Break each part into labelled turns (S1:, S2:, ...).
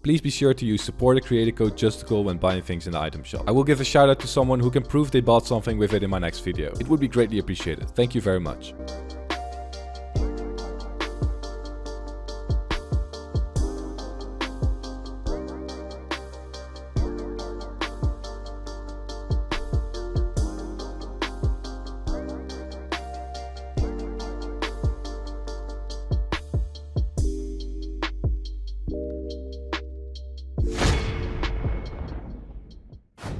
S1: please be sure to use supporter creator code Justicul when buying things in the item shop. I will give a shout out to someone who can prove they bought something with it in my next video. It would be greatly appreciated. Thank you very much.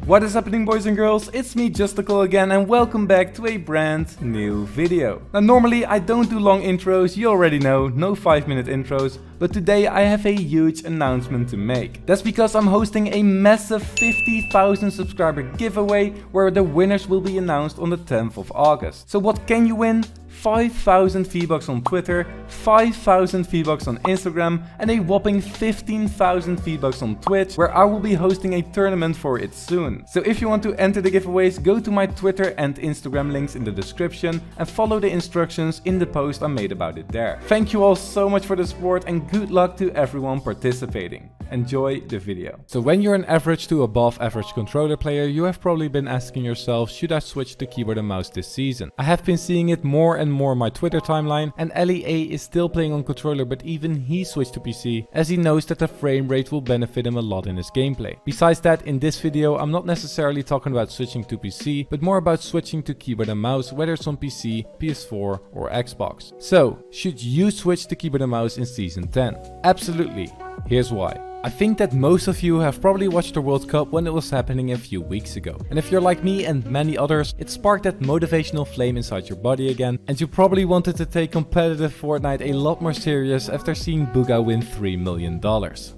S2: What is happening, boys and girls? It's me, Justicul again, and welcome back to a brand new video. Now normally I don't do long intros, you already know, no 5-minute intros, but today I have a huge announcement to make. That's because I'm hosting a massive 50,000 subscriber giveaway where the winners will be announced on the 10th of August. So what can you win? 5,000 V-Bucks on Twitter, 5,000 V-Bucks on Instagram, and a whopping 15,000 V-Bucks on Twitch, where I will be hosting a tournament for it soon. So if you want to enter the giveaways, go to my Twitter and Instagram links in the description and follow the instructions in the post I made about it there. Thank you all so much for the support and good luck to everyone participating. Enjoy the video.
S1: So when you're an average to above average controller player, you have probably been asking yourself, should I switch to keyboard and mouse this season? I have been seeing it more and more on my Twitter timeline, and LEA is still playing on controller, but even he switched to PC as he knows that the frame rate will benefit him a lot in his gameplay. Besides that, in this video I'm not necessarily talking about switching to PC, but more about switching to keyboard and mouse, whether it's on PC, PS4 or Xbox. So, should you switch to keyboard and mouse in Season 10? Absolutely. Here's why. I think that most of you have probably watched the World Cup when it was happening a few weeks ago. And if you're like me and many others, it sparked that motivational flame inside your body again, and you probably wanted to take competitive Fortnite a lot more serious after seeing Booga win $3 million.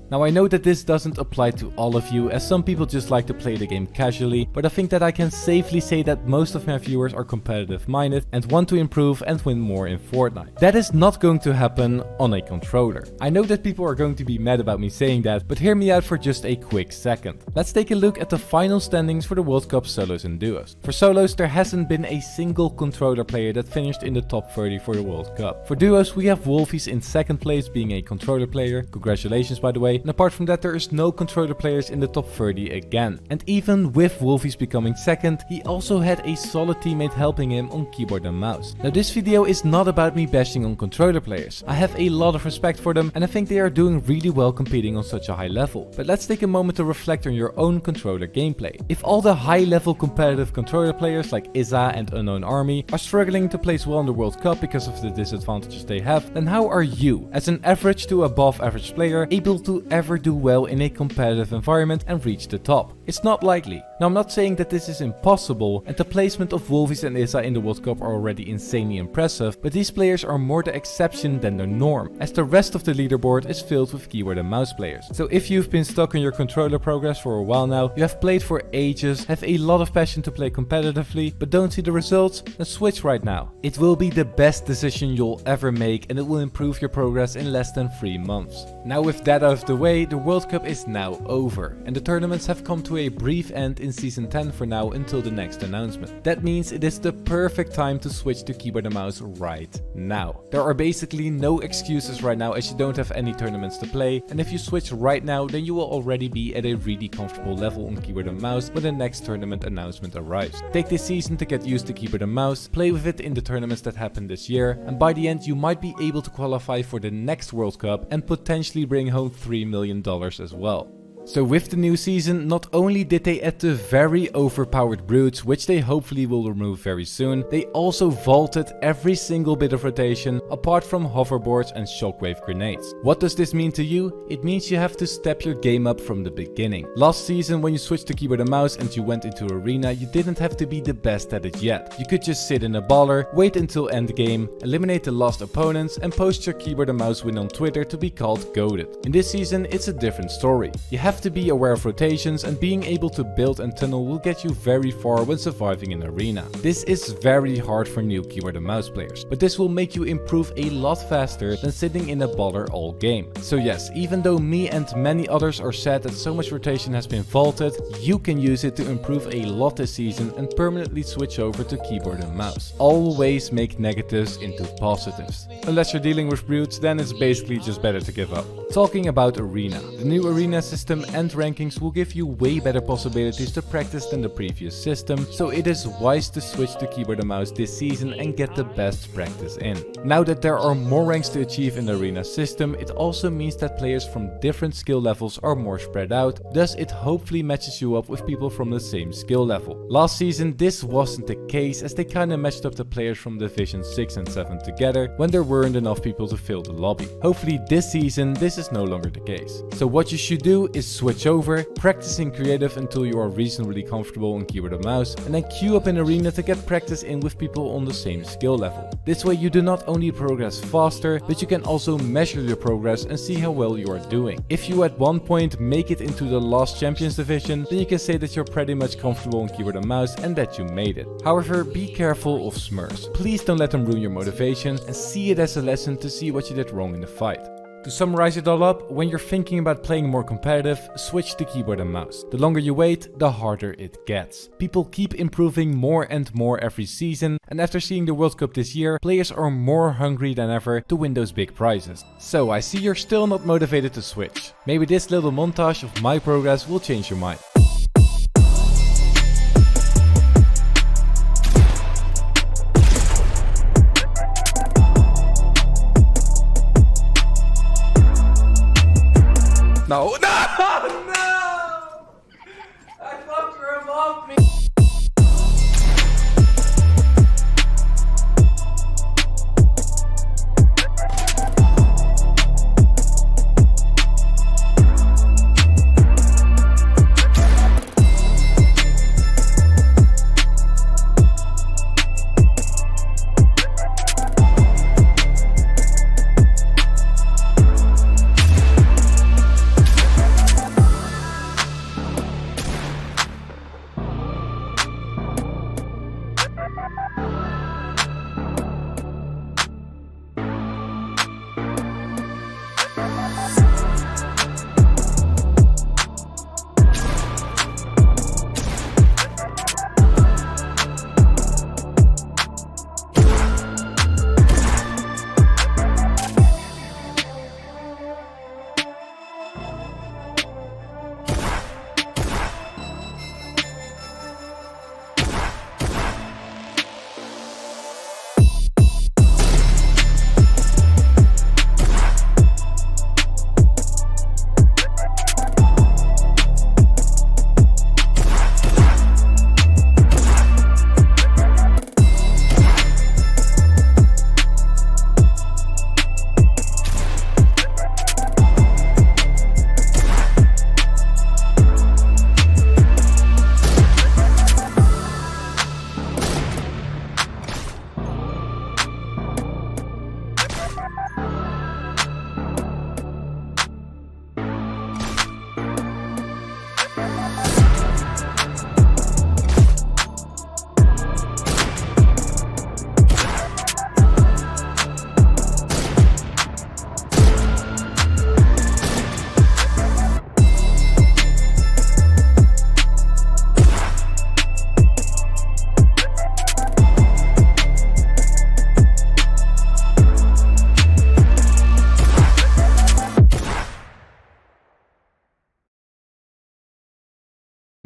S1: Now I know that this doesn't apply to all of you, as some people just like to play the game casually, but I think that I can safely say that most of my viewers are competitive minded and want to improve and win more in Fortnite. That is not going to happen on a controller. I know that people are going to be mad about me saying that, but hear me out for just a quick second. Let's take a look at the final standings for the World Cup solos and duos. For solos, there hasn't been a single controller player that finished in the top 30 for the World Cup. For duos, we have Wolfies in second place, being a controller player. Congratulations, by the way. And apart from that, there is no controller players in the top 30 again. And even with Wolfies becoming second, he also had a solid teammate helping him on keyboard and mouse. Now this video is not about me bashing on controller players. I have a lot of respect for them and I think they are doing really well competing on such a high level. But let's take a moment to reflect on your own controller gameplay. If all the high level competitive controller players like Izza and Unknown Army are struggling to place well in the World Cup because of the disadvantages they have, then how are you, as an average to above average player, able to ever do well in a competitive environment and reach the top? It's not likely. Now I'm not saying that this is impossible, and the placement of Wolfies and Izza in the World Cup are already insanely impressive, but these players are more the exception than the norm, as the rest of the leaderboard is filled with keyboard and mouse players. So if you've been stuck on your controller progress for a while now, you have played for ages, have a lot of passion to play competitively, but don't see the results, then switch right now. It will be the best decision you'll ever make and it will improve your progress in less than 3 months. Now with that out of the way, the World Cup is now over, and the tournaments have come to a brief end in Season 10 for now until the next announcement. That means it is the perfect time to switch to keyboard and mouse right now. There are basically no excuses right now as you don't have any tournaments to play, and if you switch right now then you will already be at a really comfortable level on keyboard and mouse when the next tournament announcement arrives. Take this season to get used to keyboard and mouse, play with it in the tournaments that happen this year, and by the end you might be able to qualify for the next World Cup and potentially bring home $3 million as well. So with the new season, not only did they add the very overpowered brutes, which they hopefully will remove very soon, they also vaulted every single bit of rotation apart from hoverboards and shockwave grenades. What does this mean to you? It means you have to step your game up from the beginning. Last season when you switched to keyboard and mouse and you went into arena, you didn't have to be the best at it yet. You could just sit in a baller, wait until end game, eliminate the lost opponents and post your keyboard and mouse win on Twitter to be called goated. In this season it's a different story. You have have to be aware of rotations, and being able to build and tunnel will get you very far when surviving in arena. This is very hard for new keyboard and mouse players, but this will make you improve a lot faster than sitting in a baller all game. So yes, even though me and many others are sad that so much rotation has been vaulted, you can use it to improve a lot this season and permanently switch over to keyboard and mouse. Always make negatives into positives. Unless you're dealing with brutes, then it's basically just better to give up. Talking about arena. The new arena system and rankings will give you way better possibilities to practice than the previous system, so it is wise to switch to keyboard and mouse this season and get the best practice in. Now that there are more ranks to achieve in the arena system, it also means that players from different skill levels are more spread out, thus it hopefully matches you up with people from the same skill level. Last season this wasn't the case, as they kinda matched up the players from Division 6 and 7 together when there weren't enough people to fill the lobby. Hopefully this season this is no longer the case. So what you should do is switch over, practicing creative until you are reasonably comfortable on keyboard and mouse, and then queue up in arena to get practice in with people on the same skill level. This way you do not only progress faster, but you can also measure your progress and see how well you are doing. If you at one point make it into the last Champions division, then you can say that you're pretty much comfortable on keyboard and mouse and that you made it. However, be careful of smurfs. Please don't let them ruin your motivation, and see it as a lesson to see what you did wrong in the fight. To summarize it all up, when you're thinking about playing more competitive, switch to keyboard and mouse. The longer you wait, the harder it gets. People keep improving more and more every season, and after seeing the World Cup this year, players are more hungry than ever to win those big prizes. So I see you're still not motivated to switch. Maybe this little montage of my progress will change your mind.
S2: No, no, no! I thought you were above me!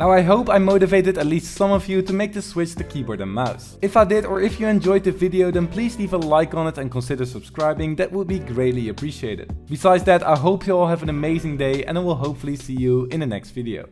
S2: Now I hope I motivated at least some of you to make the switch to keyboard and mouse. If I did, or if you enjoyed the video, then please leave a like on it and consider subscribing, that would be greatly appreciated. Besides that, I hope you all have an amazing day and I will hopefully see you in the next video.